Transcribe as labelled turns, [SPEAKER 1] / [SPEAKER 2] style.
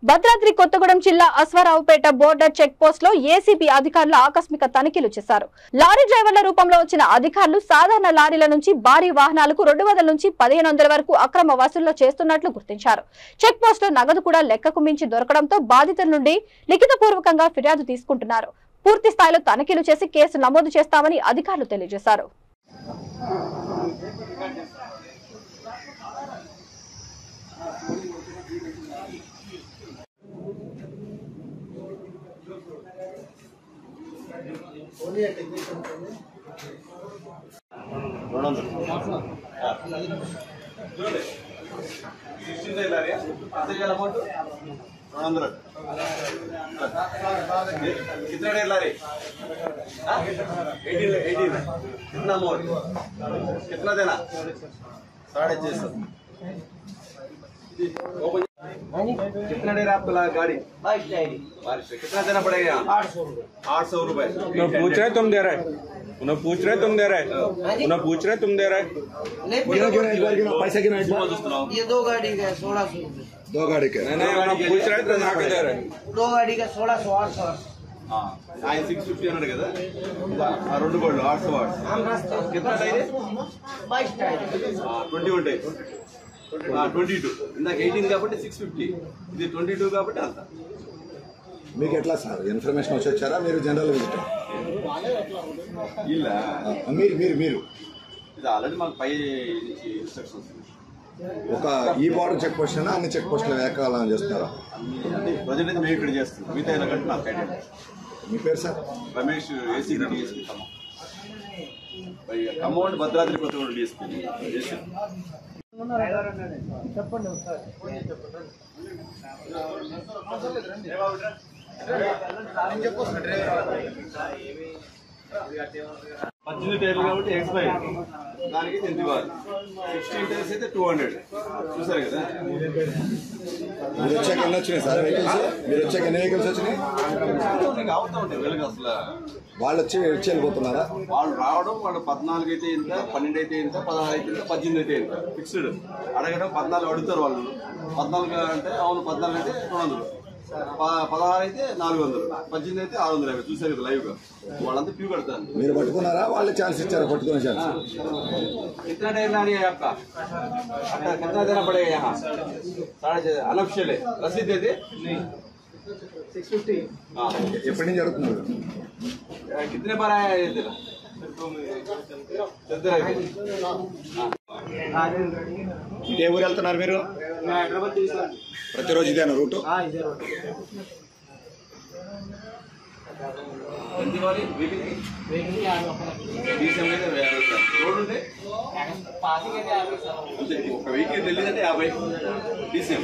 [SPEAKER 1] భద్రాద్రి కొత్తగూడెం జిల్లా Aswaraopeta border check post లో ACB అధికారులు ఆకస్మిక తనిఖీలు చేశారు. లారీ డ్రైవర్ల రూపంలో వచ్చిన అధికారులు సాధారణ లారీల నుంచి భారీ వాహనాలకు 200 నుంచి 1500 వరకు అక్రమ వసూళ్లు చేస్తున్నట్లు గుర్తించారు. చెక్ పోస్ట్ లో నగదు కూడా లెక్కకు మించి దొరకడంతో బాధితుల నుండి లిఖితపూర్వకంగా ఫిర్యాదు తీసుకుంటున్నారు. పూర్తి స్థాయిలో తనిఖీలు చేసి కేసు నమోదు చేస్తామని అధికారులు తెలియజేశారు.
[SPEAKER 2] कितना डेढ़ ला रहे? 18 कितना मोर कितना देना? 650। कितना डेढ़ आपको लगा गाड़ी? 22 कितना देना पड़ेगा? 800 रुपए।
[SPEAKER 3] पूछ रहे तुम दे रहे, उन्हें पूछ रहे तुम दे रहे, उन्हें पूछ रहे तुम दे रहे।
[SPEAKER 4] पैसा गिना
[SPEAKER 5] ये 2 गाड़ी का 1600 रुपए।
[SPEAKER 4] 2 गाड़ी के
[SPEAKER 3] नहीं उन्हें पूछ रहे तुम आके दे रहे।
[SPEAKER 5] 2 गाड़ी का 1600 800।
[SPEAKER 2] ఆయన 650 అన్నాడు కదా, ఆ రెండు గోళ్ళు 800 వాట్స్. कितना टाइम है?
[SPEAKER 5] 22 टाइम।
[SPEAKER 2] 21 टाइम. 22 ఇందాక 18 కాబట్టి 650, ఇది 22 కాబట్టి అంత.
[SPEAKER 4] మీకు ఎట్లా సార్ ఇన్ఫర్మేషన్ వచ్చారా? మీరు జనరల్ విజిటర్
[SPEAKER 2] ఇలా
[SPEAKER 4] మీరు
[SPEAKER 2] ఇది ఆల్రెడీ మాకు పై నుంచి ఇన్స్ట్రక్షన్స్
[SPEAKER 4] ఒక ఈ బార్డర్ చెక్ పోస్ట్ అన్ని చెక్ పోస్టులు ఏకాలం చేస్తున్నారా?
[SPEAKER 2] అంటే ప్రజెంట్ అయితే మేము ఇక్కడ చేస్తున్నాం, మిగతా కంటే నాకు ఐడియా.
[SPEAKER 4] మీ పేరు sir?
[SPEAKER 2] Ramesh, ACB DSP Khammam. Khammam అంటే భద్రాద్రి కొత్తగూడెం డిఎస్పీ.
[SPEAKER 5] చెప్పండి.
[SPEAKER 2] 18 టైర్లు కాబట్టి ఎక్స్పైర్, దానికి ఎంత ఇవ్వాలి? 16 టైర్స్ అయితే 200. చూసారు కదా.
[SPEAKER 4] మీరు వచ్చాక ఎన్ని వచ్చినాయి సార్ వెహికల్స్? మీరు వచ్చాక ఎన్ని వెహికల్స్ వచ్చినాయి?
[SPEAKER 2] అవుతా ఉంటాయి వెలుగు. అసలు
[SPEAKER 4] వాళ్ళు వచ్చి వెళ్ళిపోతున్నారా?
[SPEAKER 2] వాళ్ళు రావడం, వాళ్ళు 14 అయితే ఇంత, 12 అయితే ఇంత, 16 అయితే ఇంత, 18 అయితే ఇంత ఫిక్స్డ్. అడగడం 14 అడుగుతారు వాళ్ళు. 14 అంటే అవును 14 అయితే 200, 16 అయితే 400, 18 అయితే 650. చూసారు కదా లైవ్ గా. వాళ్ళంతా క్యూ కడతారు.
[SPEAKER 4] మీరు పట్టుకున్నారా? వాళ్ళే ఛాన్స్ ఇచ్చారా పట్టుకునే ఛాన్స్?
[SPEAKER 2] कितना टाइम लानी है आपका? कितना देना पड़ेगा यहाँ? 6.5 अनऑफिशियल है, रसीद दे दे. 650. हाँ,
[SPEAKER 4] ఎప్పటి నుంచి జరుగుతున్నారు?
[SPEAKER 2] कितने बार आया ये तेरा?
[SPEAKER 4] ఏ ఊరు వెళ్తున్నారు మీరు?
[SPEAKER 5] హైదరాబాద్ తీసుకున్నాను.
[SPEAKER 4] ప్రతిరోజు ఇదేనా రూటు?
[SPEAKER 5] ఇదే రోడ్.
[SPEAKER 2] रोड ఒక వెహికల్ వెళ్ళిందంటే 50 డీసీఎం